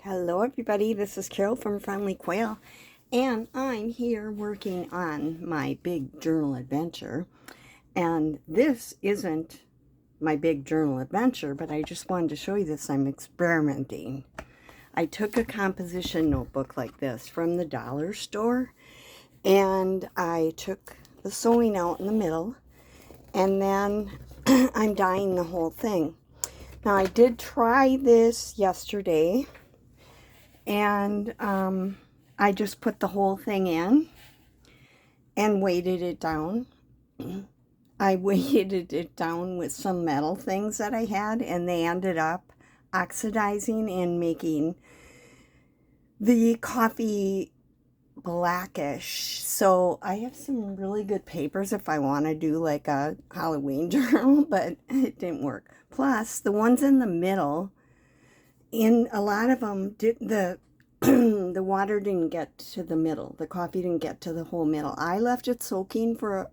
Hello everybody, this is Carol from Friendly Quail, and I'm here working on my big journal adventure. And this isn't my big journal adventure, but I just wanted to show you this. I'm experimenting. I took a composition notebook like this from the dollar store, and I took the sewing out in the middle, and then I'm dyeing the whole thing. Now I did try this yesterday, and I just put the whole thing in and weighted it down. I weighted it down with some metal things that I had, and they ended up oxidizing and making the coffee blackish. So I have some really good papers if I want to do like a Halloween journal, but it didn't work. Plus, the ones in the middle, in a lot of them, the water didn't get to the middle. The coffee didn't get to the whole middle. I left it soaking for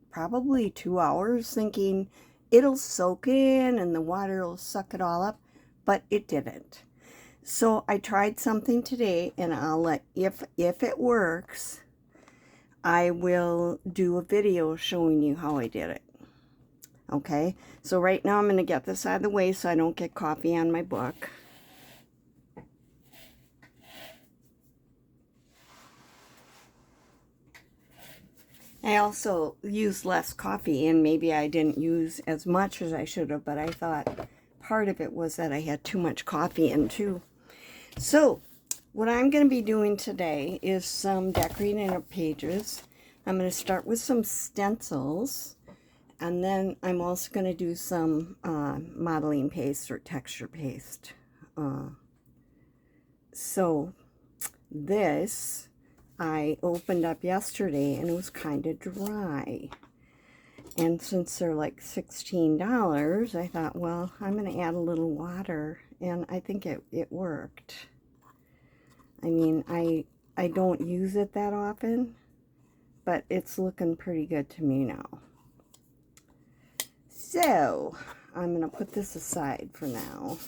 probably 2 hours, thinking it'll soak in and the water will suck it all up, but it didn't. So I tried something today, and I'll let, if it works, I will do a video showing you how I did it. Okay, so right now I'm going to get this out of the way so I don't get coffee on my book. I also used less coffee, and maybe I didn't use as much as I should have, but I thought part of it was that I had too much coffee in too. So what I'm going to be doing today is some decorating of pages. I'm going to start with some stencils, and then I'm also going to do some modeling paste or texture paste. So this I opened up yesterday, and it was kind of dry. And since they're like $16, I thought, well, I'm going to add a little water, and I think it worked. I mean, I don't use it that often, but it's looking pretty good to me now. So I'm going to put this aside for now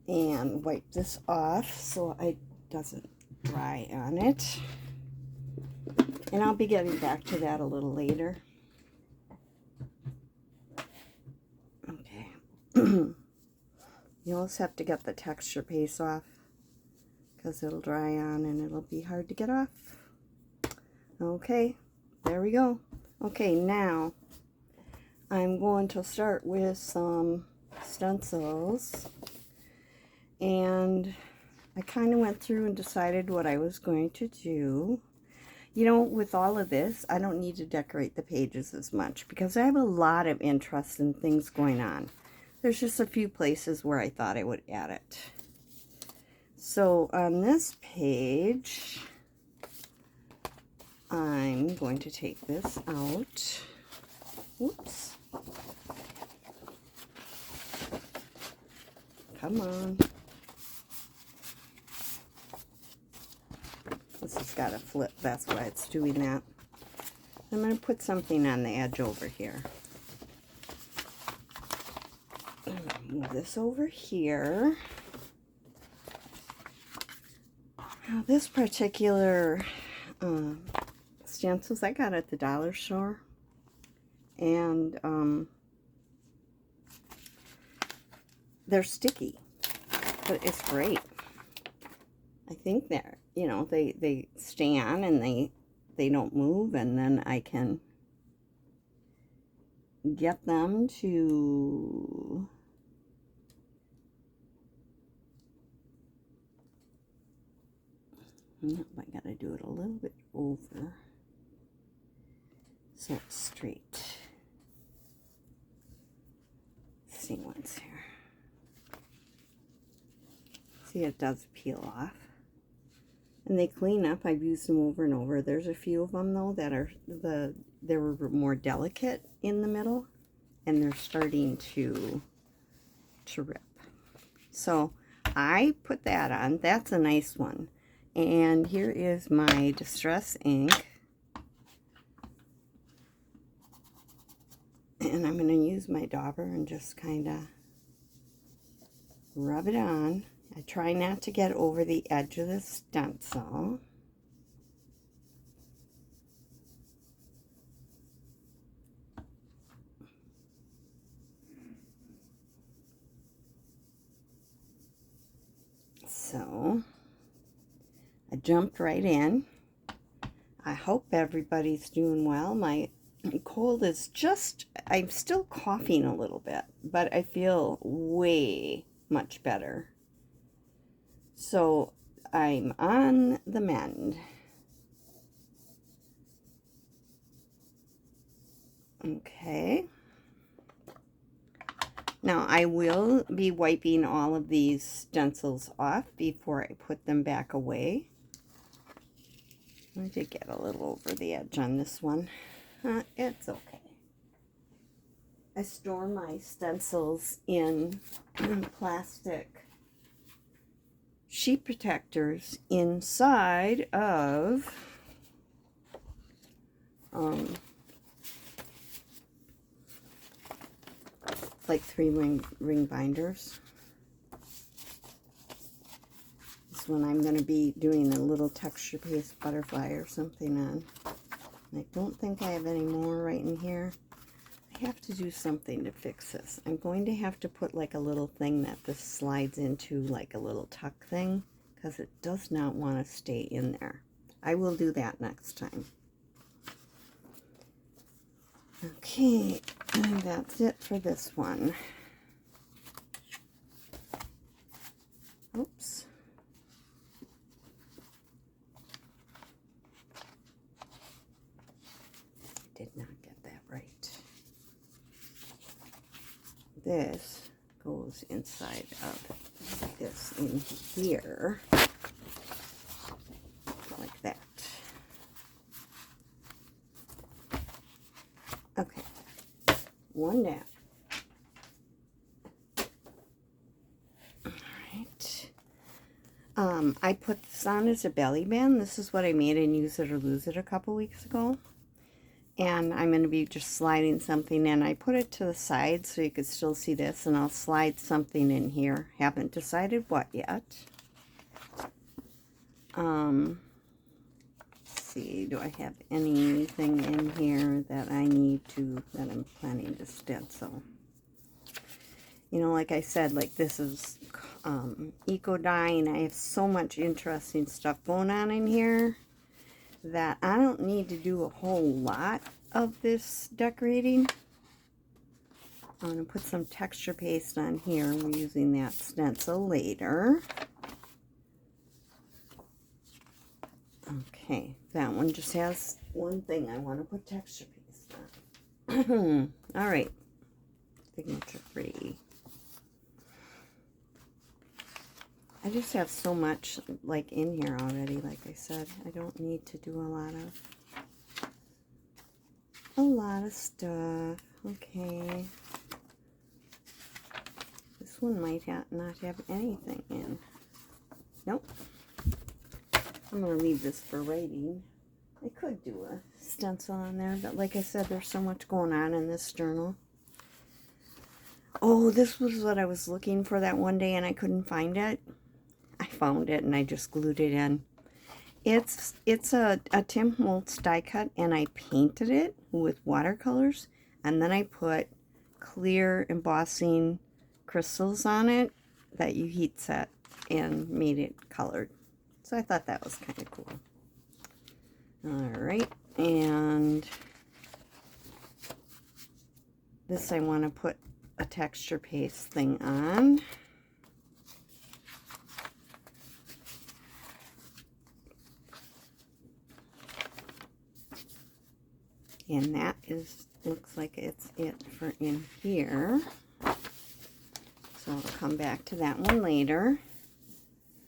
and wipe this off so it doesn't dry on it. And I'll be getting back to that a little later. Okay. You also have to get the texture paste off because it'll dry on and it'll be hard to get off. Okay, there we go. Okay, now I'm going to start with some stencils. And I kind of went through and decided what I was going to do. You know, with all of this, I don't need to decorate the pages as much because I have a lot of interesting things going on. There's just a few places where I thought I would add it. So on this page, I'm going to take this out. Whoops. Come on. This has got to flip, that's why it's doing that. I'm going to put something on the edge over here. I'm going to move this over here. Now this particular stencils I got at the dollar store, and they're sticky, but it's great. I think they're, you know, they stay on and they don't move, and then I can get them to I gotta do it a little bit over so it's straight. Let's see what's here. See, it does peel off. And they clean up. I've used them over and over. There's a few of them though that are they were more delicate in the middle, and they're starting to rip. So I put that on. That's a nice one. And here is my distress ink. And I'm going to use my dauber and just kind of rub it on. I try not to get over the edge of the stencil. So I jumped right in. I hope everybody's doing well. My cold is just, I'm still coughing a little bit, but I feel way much better. So I'm on the mend. Okay. Now I will be wiping all of these stencils off before I put them back away. I did get a little over the edge on this one. It's okay. I store my stencils in plastic sheet protectors inside of like 3-ring binders. This one I'm going to be doing a little texture paste butterfly or something on. I don't think I have any more right in here. I have to do something to fix this. I'm going to have to put like a little thing that this slides into, like a little tuck thing, because it does not want to stay in there. I will do that next time. Okay, and that's it for this one. Oops. Did not get that right. This goes inside of this in here, like that. Okay, one down. All right. I put this on as a belly band. This is what I made in Use It or Lose It a couple weeks ago. And I'm going to be just sliding something in. I put it to the side so you could still see this, and I'll slide something in here. Haven't decided what yet. Let's see, do I have anything in here that I need to, that I'm planning to stencil? You know, like I said, like this is eco dyeing. I have so much interesting stuff going on in here that I don't need to do a whole lot of this decorating. I'm going to put some texture paste on here. We're using that stencil later. Okay, that one just has one thing I want to put texture paste on. All right, signature free. I just have so much like in here already, like I said. I don't need to do a lot of stuff. Okay. This one might not have anything in. Nope. I'm going to leave this for writing. I could do a stencil on there, but like I said, there's so much going on in this journal. Oh, this was what I was looking for that one day and I couldn't find it. I found it and I just glued it in. It's a Tim Holtz die cut, and I painted it with watercolors, and then I put clear embossing crystals on it that you heat set and made it colored. So I thought that was kind of cool. All right, and this I want to put a texture paste thing on. And that looks like it's it for in here. So I'll come back to that one later.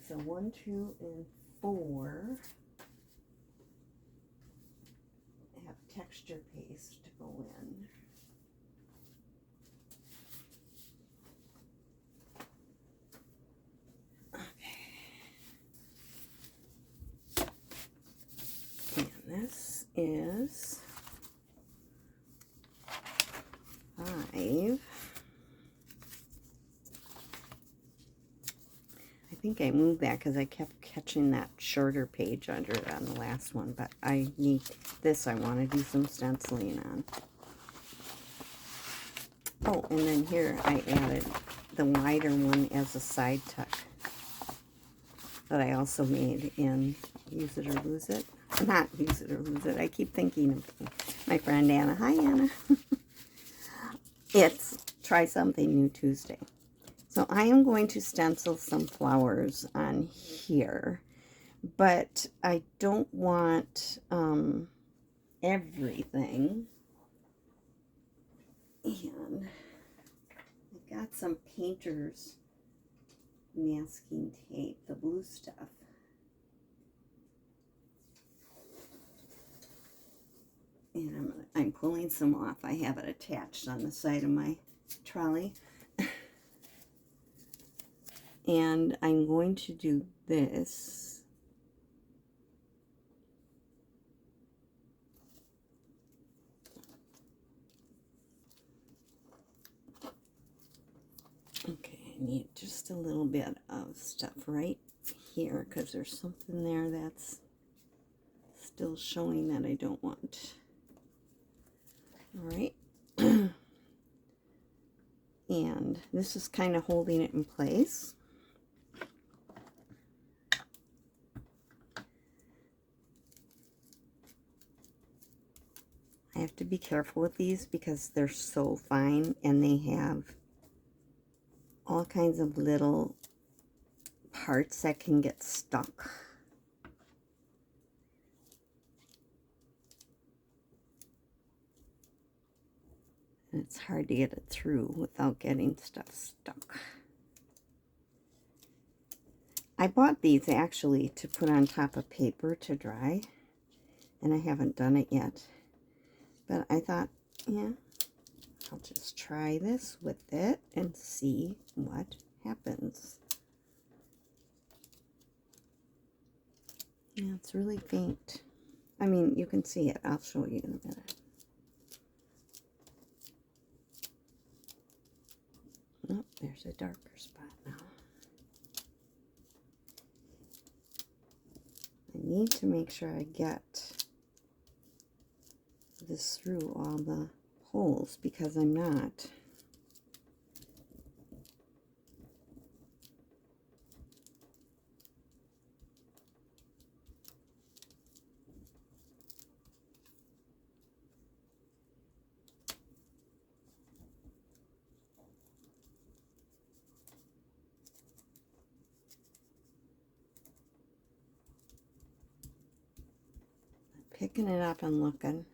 So 1, 2, and 4 have texture paste to go in. Okay. And this is 5. I think I moved that because I kept catching that shorter page under it on the last one, but I need this. I want to do some stenciling on. Oh, and then here I added the wider one as a side tuck that I also made in Use It or Lose It. Not Use It or Lose It. I keep thinking of my friend Anna. Hi, Anna. It's Try Something New Tuesday. So I am going to stencil some flowers on here, but I don't want everything. And I got some painter's masking tape, the blue stuff. And I'm pulling some off. I have it attached on the side of my trolley. And I'm going to do this. Okay, I need just a little bit of stuff right here because there's something there that's still showing that I don't want. All right. And this is kind of holding it in place. I have to be careful with these because they're so fine and they have all kinds of little parts that can get stuck. And it's hard to get it through without getting stuff stuck. I bought these actually to put on top of paper to dry, and I haven't done it yet. But I thought, yeah, I'll just try this with it and see what happens. Yeah, it's really faint. I mean, you can see it. I'll show you in a minute. Oh, there's a darker spot now. I need to make sure I get this through all the holes because I'm not. Picking it up and looking.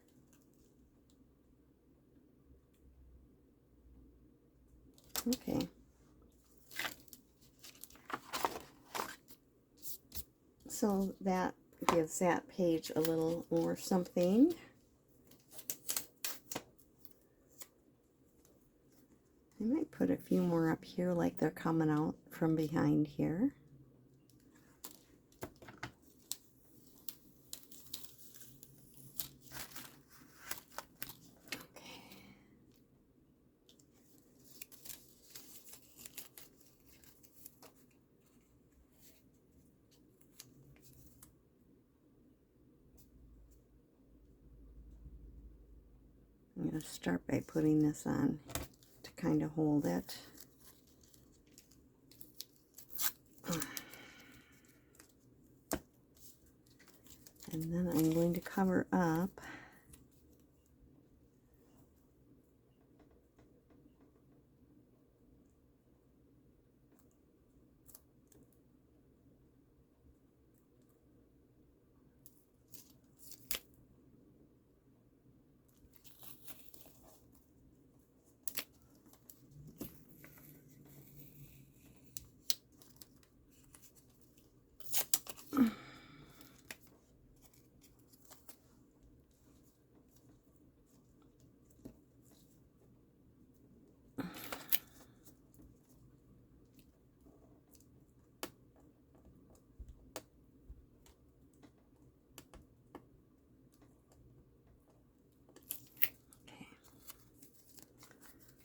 Okay. So that gives that page a little more something. I might put a few more up here like they're coming out from behind here. I'm going to start by putting this on to kind of hold it. And then I'm going to cover up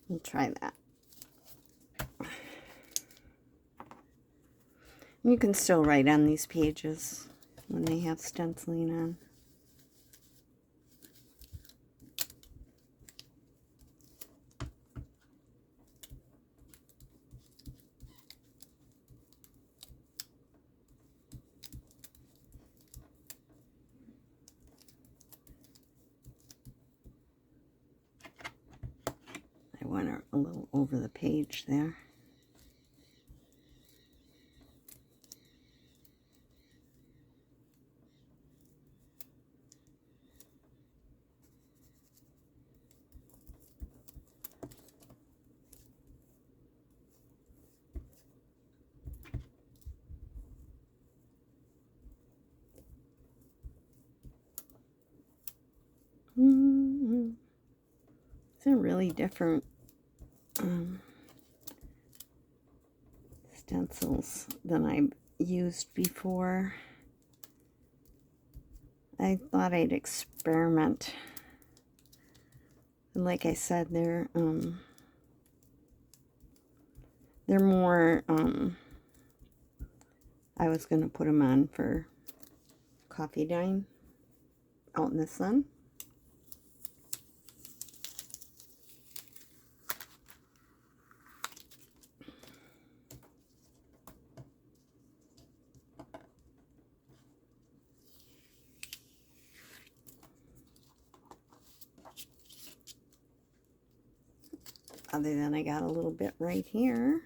We'll try that. You can still write on these pages when they have stenciling on. I went a little over the page there. They're really different stencils than I've used before. I thought I'd experiment. And like I said, they're more, I was going to put them on for coffee dine out in the sun. Other than I got a little bit right here.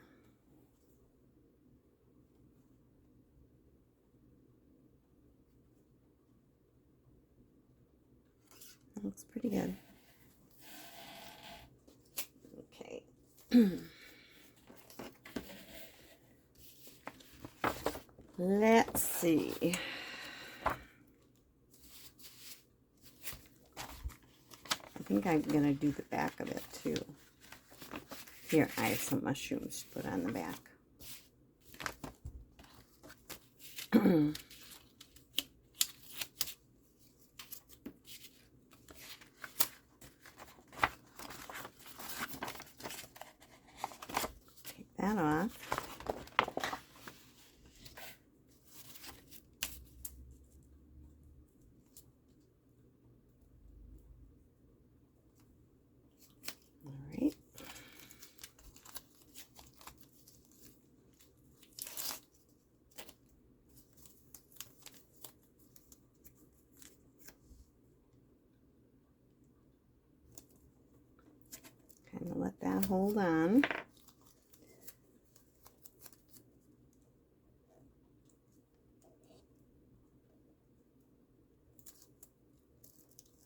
That looks pretty good. Okay. Let's see. I think I'm going to do the back of it too. Here, I have some mushrooms to put on the back. Take that off. All right. Kind of let that hold on.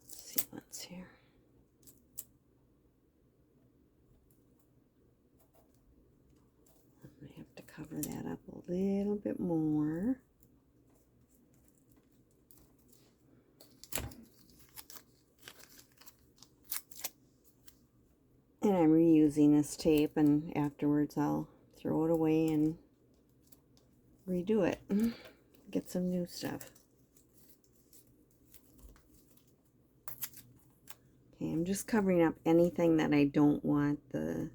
Let's see what's here. I'm going to have to cover that up a little bit more. And I'm reusing this tape, and afterwards I'll throw it away and redo it. Get some new stuff. Okay, I'm just covering up anything that I don't want the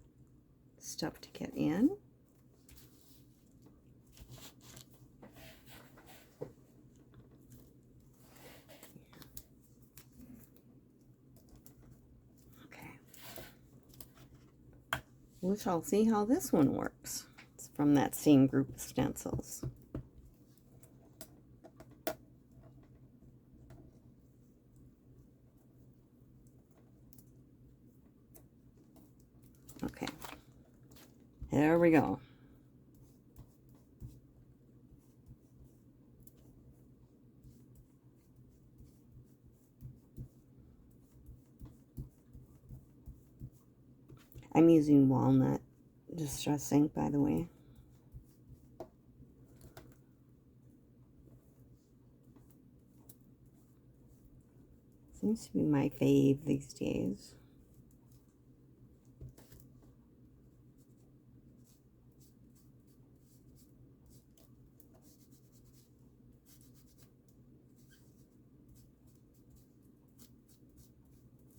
stuff to get in. We shall see how this one works. It's from that same group of stencils. Okay, there we go. I'm using walnut distress ink, by the way. Seems to be my fave these days.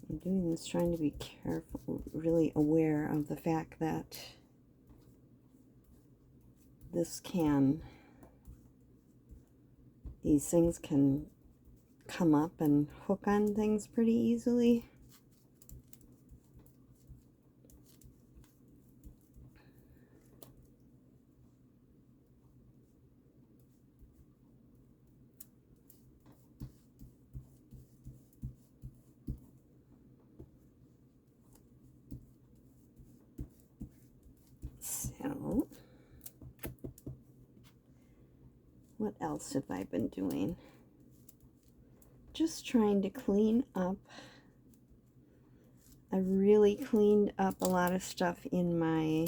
I'm doing this trying to be careful, really aware of the fact that this can these things can come up and hook on things pretty easily. So, what else have I been doing? Just trying to clean up. I really cleaned up a lot of stuff in my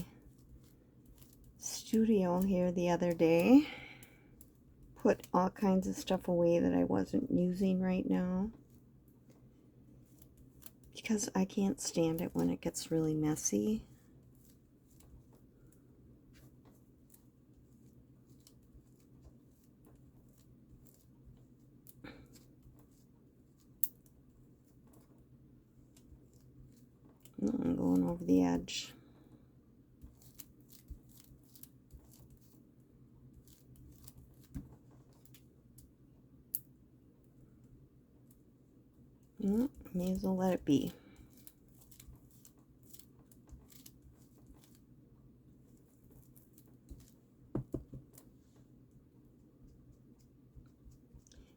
studio here the other day. Put all kinds of stuff away that I wasn't using right now, because I can't stand it when it gets really messy. I'm going over the edge. May as well let it be.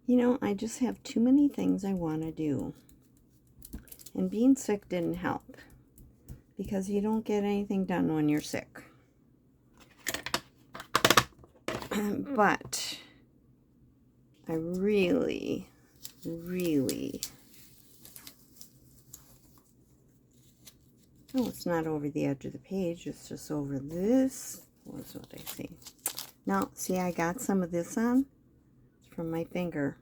You know, I just have too many things I want to do. And being sick didn't help, because you don't get anything done when you're sick. But I really, really... Oh, it's not over the edge of the page. It's just over this. What's what I see? Now, see, I got some of this on. It's from my finger.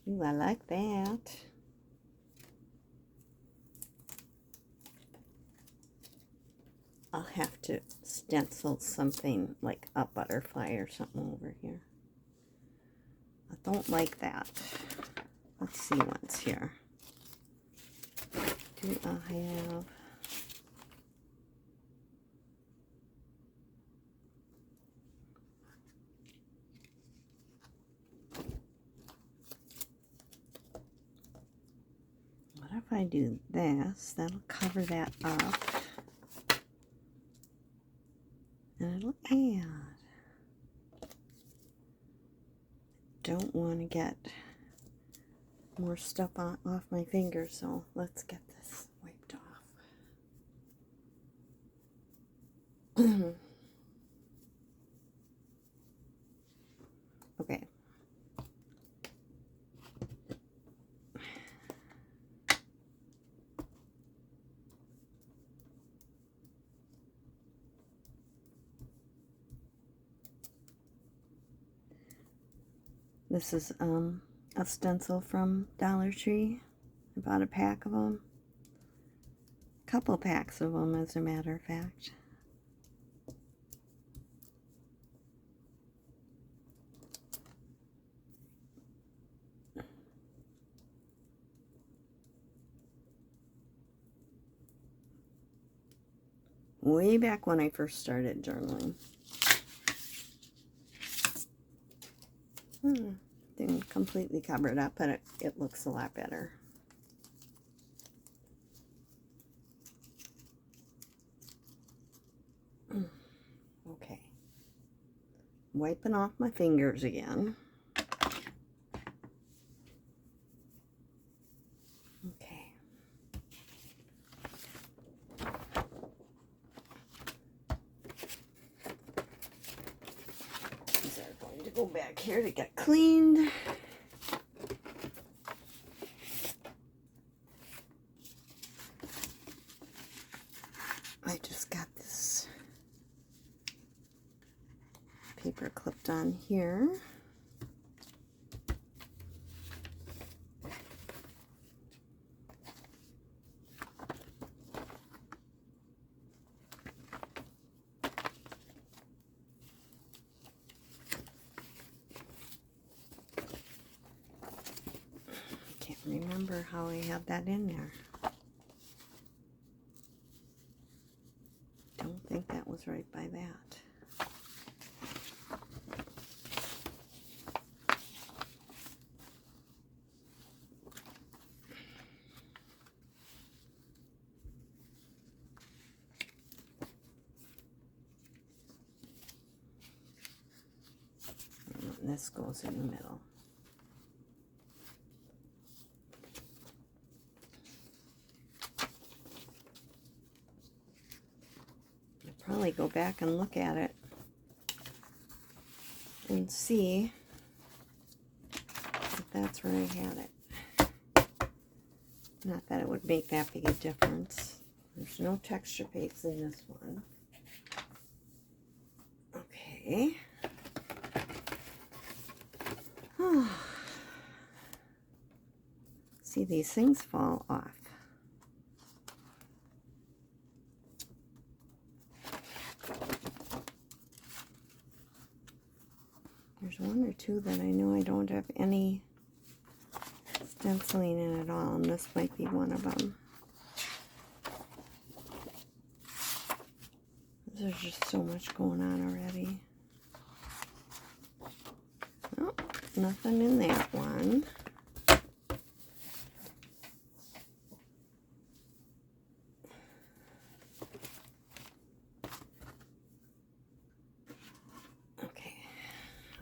Ooh, I like that. I'll have to stencil something like a butterfly or something over here. I don't like that. Let's see what's here. Do I have... What if I do this? That'll cover that up. And it'll add. Don't want to get more stuff off my fingers, so let's get this wiped off. Okay. This is a stencil from Dollar Tree. I bought a pack of them. A couple packs of them, as a matter of fact. Way back when I first started journaling. Didn't completely cover it up, but it looks a lot better. Okay. Wiping off my fingers again. Okay. These are going to go back here to get cleaned. I just got this paper clipped on here. Can't remember how I had that in there. don't think that was right by that. And this goes in the middle. I'll probably go back and look at it and see if that's where I had it. Not that it would make that big a difference. There's no texture paste in this one. Okay. See, these things fall off. There's one or two that I know I don't have any stenciling in at all, and this might be one of them. There's just so much going on already. Oh, nothing in that one. Okay,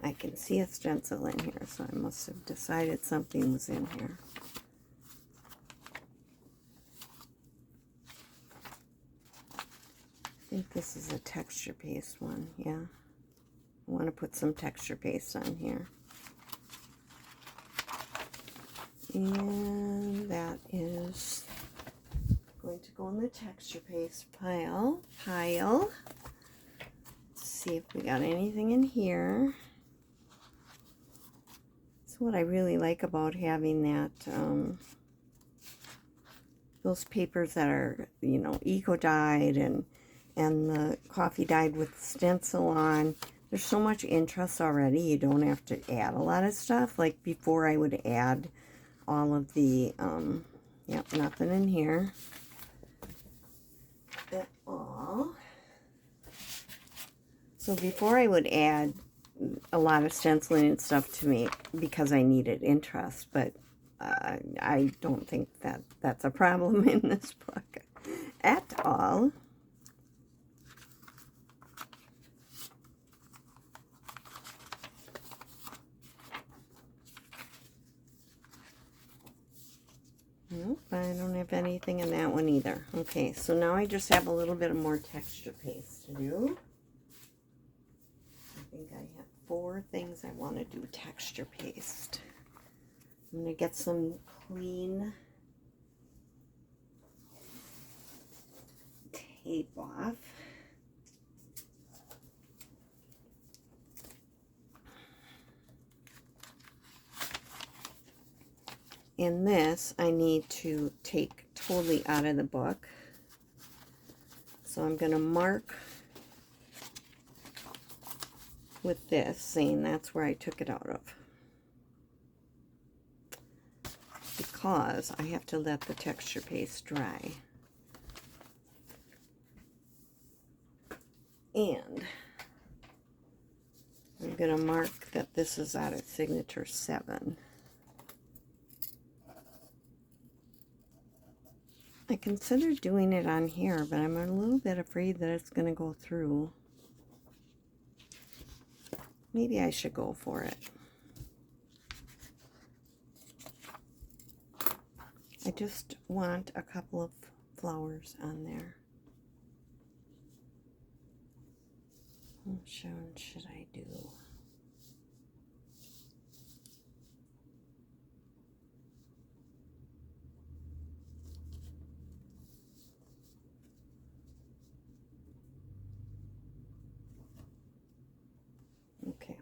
I can see a stencil in here, so I must have decided something was in here. I think this is a texture paste one, yeah. I want to put some texture paste on here. And that is going to go in the texture paste pile. Let's see if we got anything in here. That's what I really like about having that, those papers that are, you know, eco-dyed and the coffee dyed with stencil on. There's so much interest already. You don't have to add a lot of stuff. Like before, I would add all of the, yep, nothing in here at all. So before I would add a lot of stenciling and stuff to me because I needed interest, but I don't think that that's a problem in this book at all. Nope, I don't have anything in that one either. Okay, so now I just have a little bit of more texture paste to do. I think I have 4 things I want to do texture paste. I'm going to get some clean tape off. And this I need to take totally out of the book. So I'm going to mark with this, saying that's where I took it out of. Because I have to let the texture paste dry. And I'm going to mark that this is out of signature 7. I considered doing it on here, but I'm a little bit afraid that it's going to go through. Maybe I should go for it. I just want a couple of flowers on there. Which one should I do? Okay.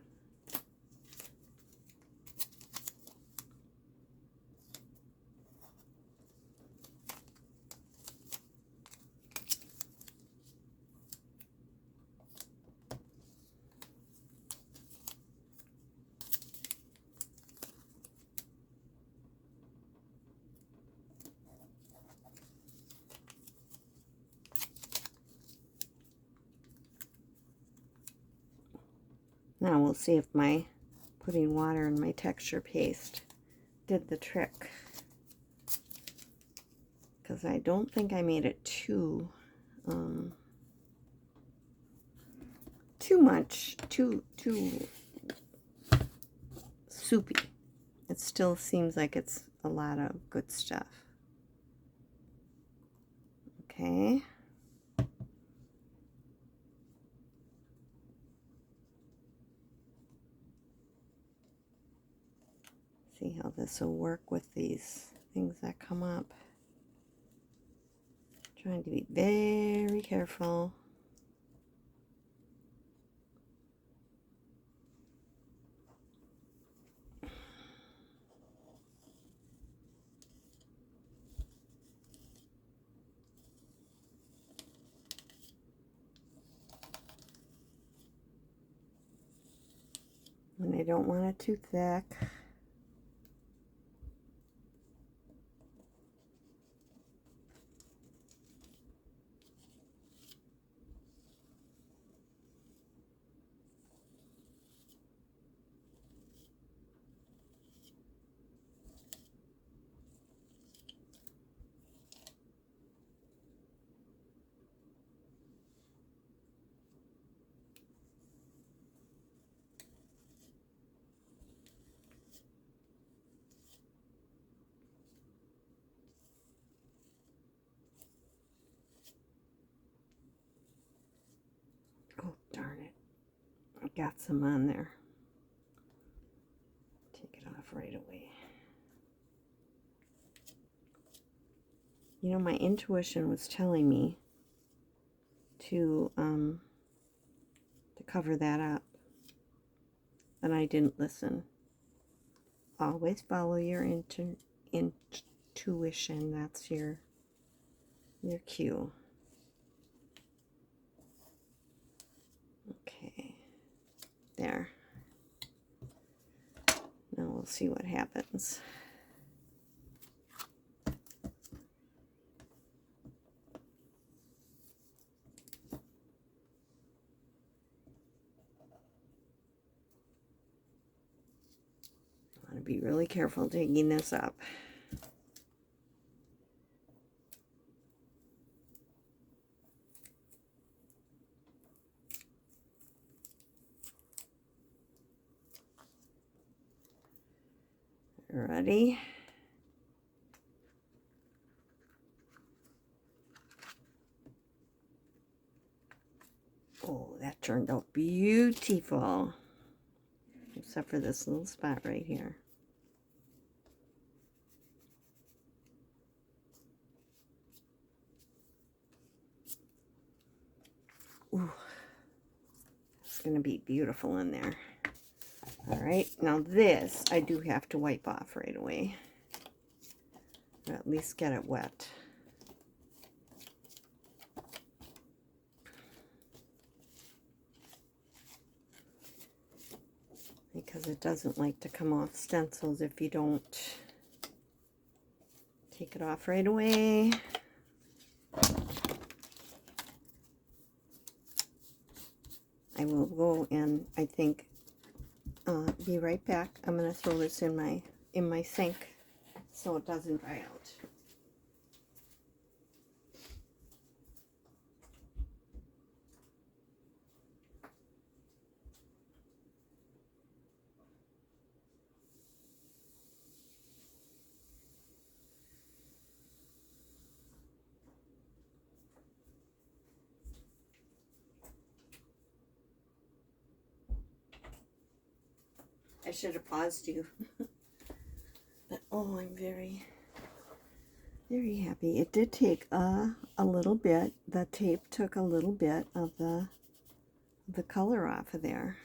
Now we'll see if my putting water in my texture paste did the trick. Because I don't think I made it too much, too soupy. It still seems like it's a lot of good stuff. Okay. See how this will work with these things that come up. Trying to be very careful. And I don't want it too thick. Oh, darn it. I got some on there. Take it off right away. You know, my intuition was telling me to cover that up, and I didn't listen. Always follow your intuition. That's your cue. Okay, there. Now we'll see what happens. I want to be really careful digging this up. Ready? Oh, that turned out beautiful. Except for this little spot right here. Ooh, it's going to be beautiful in there. All right, now this I do have to wipe off right away. Or at least get it wet. Because it doesn't like to come off stencils if you don't take it off right away. I will go and I think be right back. I'm going to throw this in my sink so it doesn't dry out. I should have paused you. But oh, I'm very happy. It did take a little bit. The tape took a little bit of the color off of there.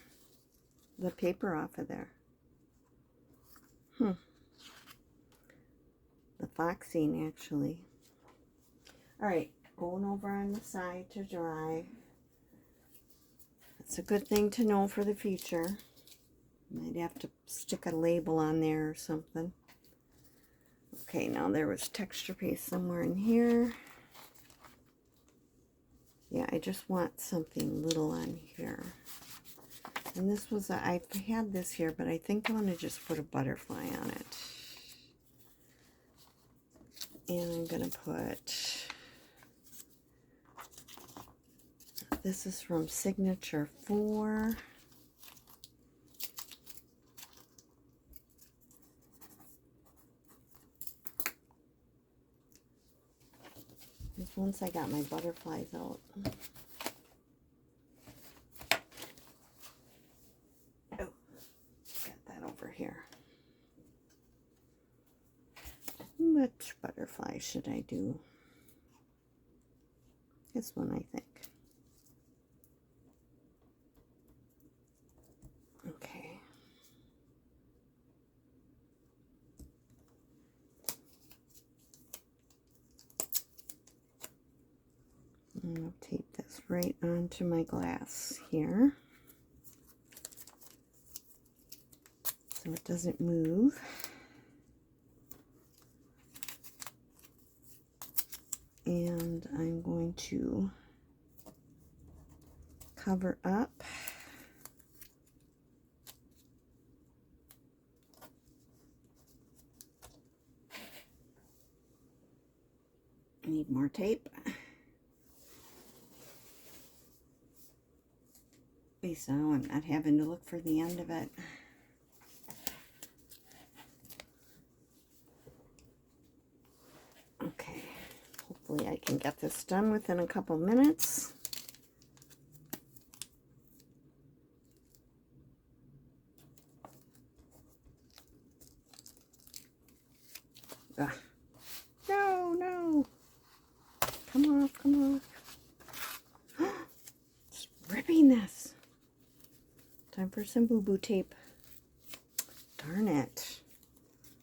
The paper off of there. The foxing, actually. Alright, going over on the side to dry. It's a good thing to know for the future. Might have to stick a label on there or something. Okay, now there was texture paste somewhere in here. Yeah, I just want something little on here. And this was, I've had this here, but I think I'm going to just put a butterfly on it. And I'm going to put, this is from Signature 4. Once I got my butterflies out. Oh, got that over here. Which butterfly should I do? This one, I think. Okay. And I'll tape this right onto my glass here, so it doesn't move. And I'm going to cover up I need more tape. At least now I'm not having to look for the end of it. Okay, hopefully I can get this done within a couple minutes. Ugh. No, no. Come off, come off. It's ripping this. Time for some boo-boo tape. Darn it.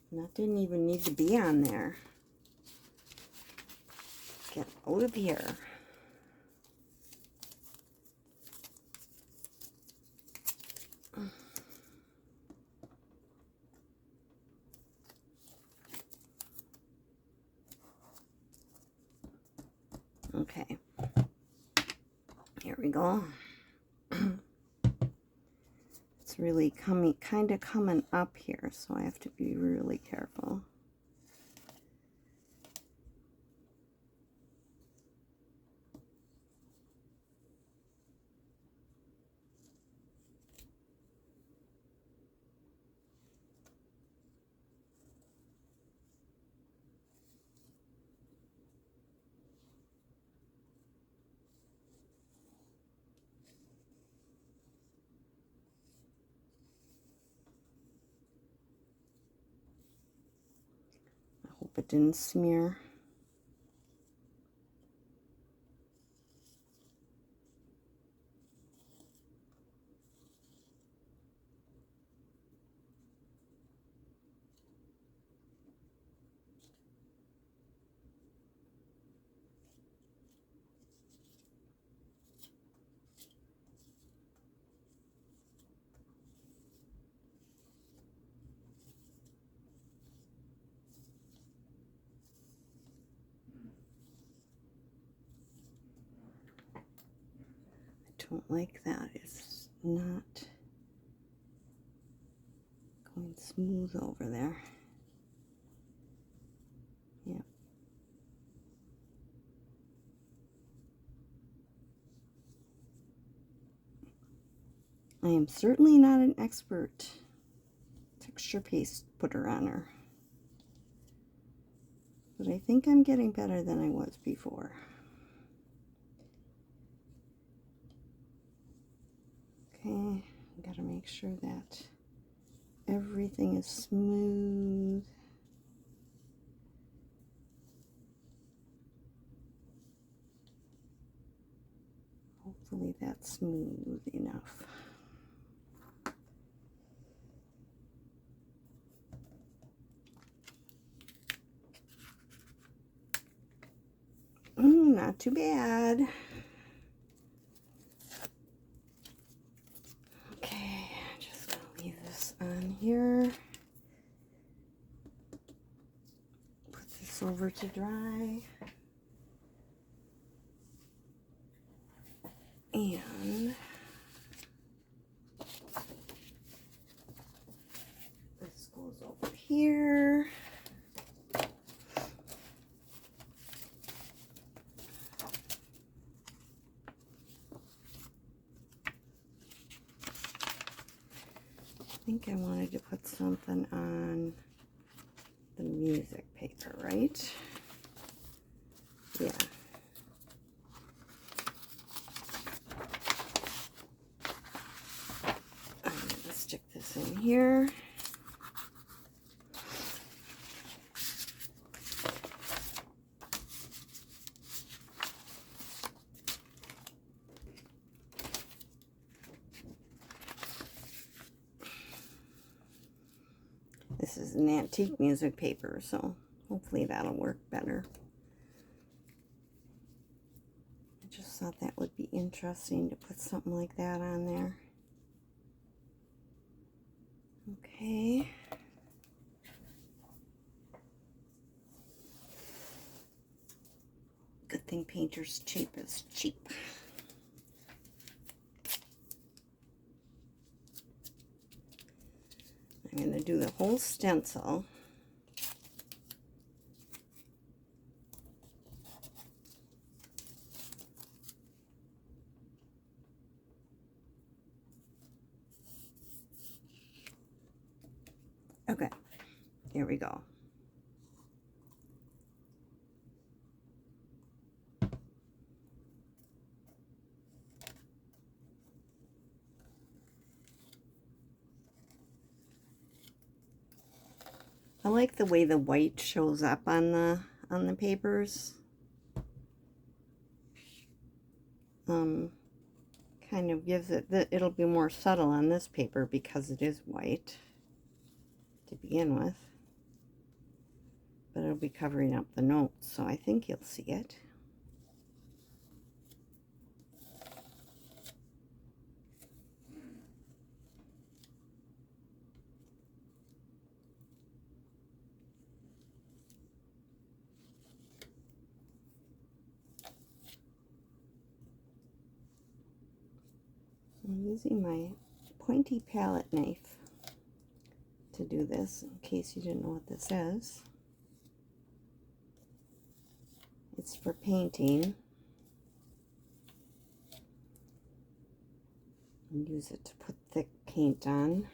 And that didn't even need to be on there. Get out of here. Okay. Here we go. It's really kind of coming up here, so I have to be really careful. Hope it didn't smear. Don't like that. It's not going smooth over there. Yep. I am certainly not an expert texture paste putter oner, but I think I'm getting better than I was before. Okay, I gotta make sure that everything is smooth. Hopefully that's smooth enough. Not too bad. Okay, just gonna leave this on here. Put this over to dry. And think I wanted to put something on the music paper, right? Yeah. I'm going to stick this in here. This is an antique music paper, so hopefully that'll work better. I just thought that would be interesting to put something like that on there. Okay. Good thing painter's cheap is cheap. I'm going to do the whole stencil. Okay, here we go. I like the way the white shows up on the papers. Kind of gives it it'll be more subtle on this paper because it is white to begin with. But it'll be covering up the notes, so I think you'll see it. I'm using my pointy palette knife to do this, in case you didn't know what this is. It's for painting. And use it to put thick paint on.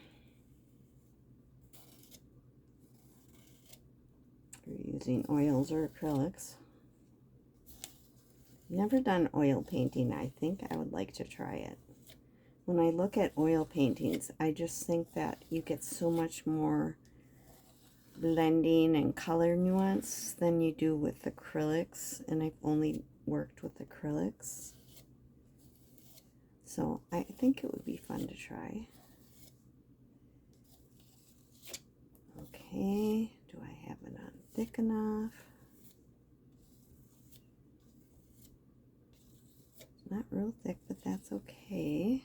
If you're using oils or acrylics. Never done oil painting. I think I would like to try it. When I look at oil paintings, I just think that you get so much more blending and color nuance than you do with acrylics, and I've only worked with acrylics. So I think it would be fun to try. Okay, do I have it on thick enough? It's not real thick, but that's okay.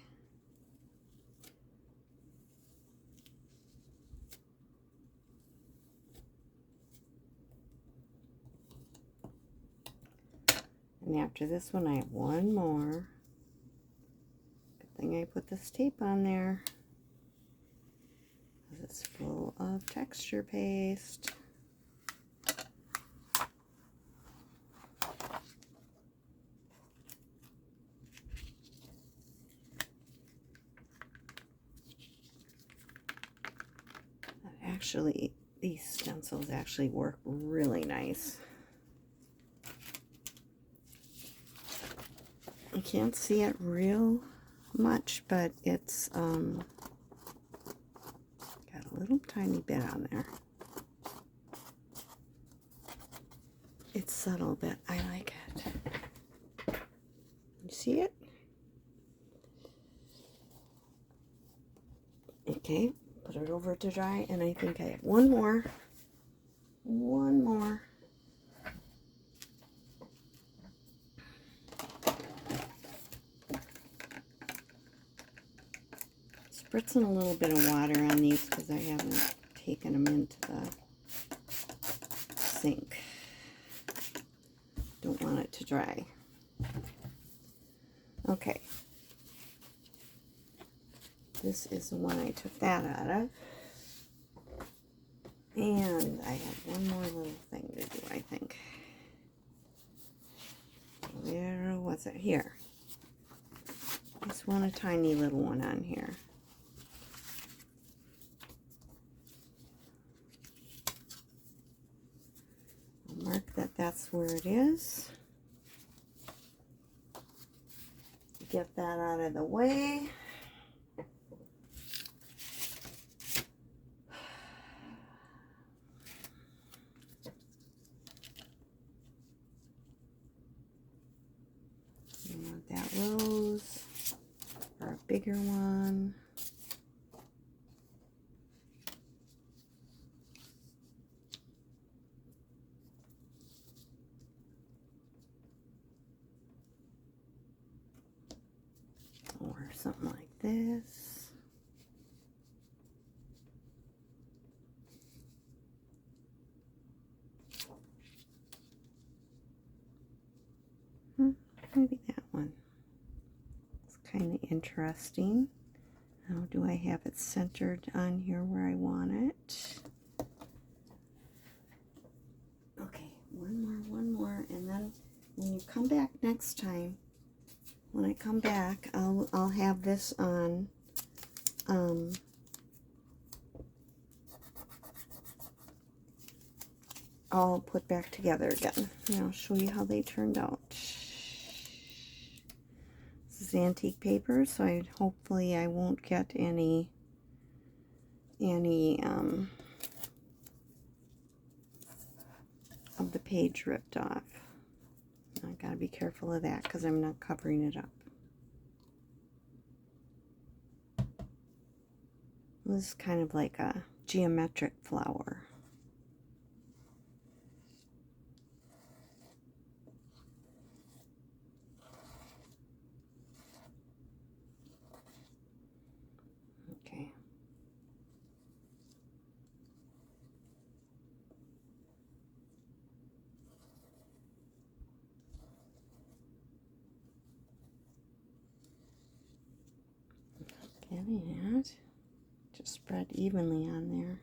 And after this one, I have one more. Good thing I put this tape on there, because it's full of texture paste. Actually, these stencils actually work really nice. I can't see it real much, but it's got a little tiny bit on there. It's subtle, but I like it. You see it? Okay, put it over to dry, and I think I have one more. Spritzing a little bit of water on these because I haven't taken them into the sink. Don't want it to dry. Okay. This is the one I took that out of. And I have one more little thing to do, I think. Where was it? Here. Just want a tiny little one on here. that's where it is. Get that out of the way. You want that rose or a bigger one. Or something like this. Maybe that one. It's kind of interesting. How do I have it centered on here where I want it? Okay, one more, and then when you come back next time, when I come back, I'll have this on all put back together again. And I'll show you how they turned out. This is antique paper, so hopefully I won't get any of the page ripped off. I gotta be careful of that because I'm not covering it up. This is kind of like a geometric flower. Okay. Getting it. Just spread evenly on there.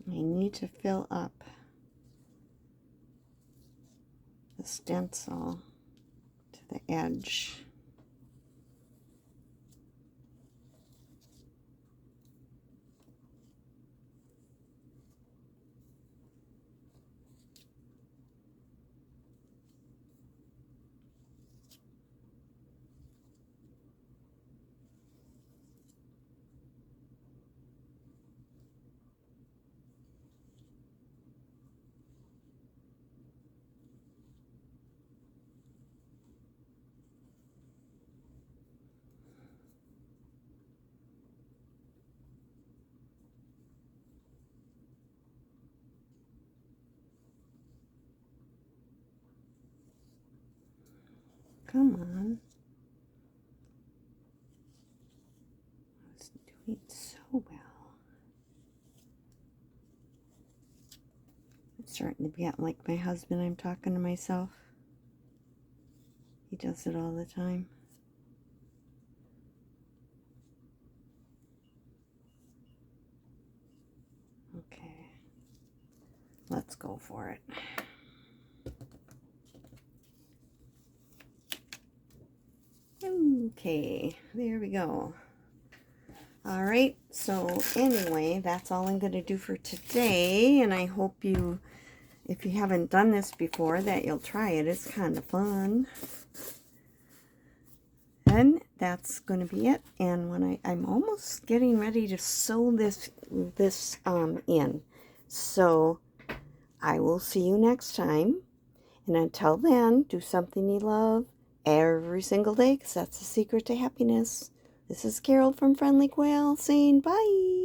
I need to fill up the stencil to the edge. Come on. I was doing so well. I'm starting to get like my husband. I'm talking to myself. He does it all the time. Okay. Let's go for it. Okay, there we go. All right, so anyway, that's all I'm going to do for today, and I hope you, if you haven't done this before, that you'll try it. It's kind of fun. And that's going to be it. And when I'm almost getting ready to sew this in. So I will see you next time. And until then, do something you love every single day, because that's the secret to happiness. This is Carol from Friendly Quail saying bye.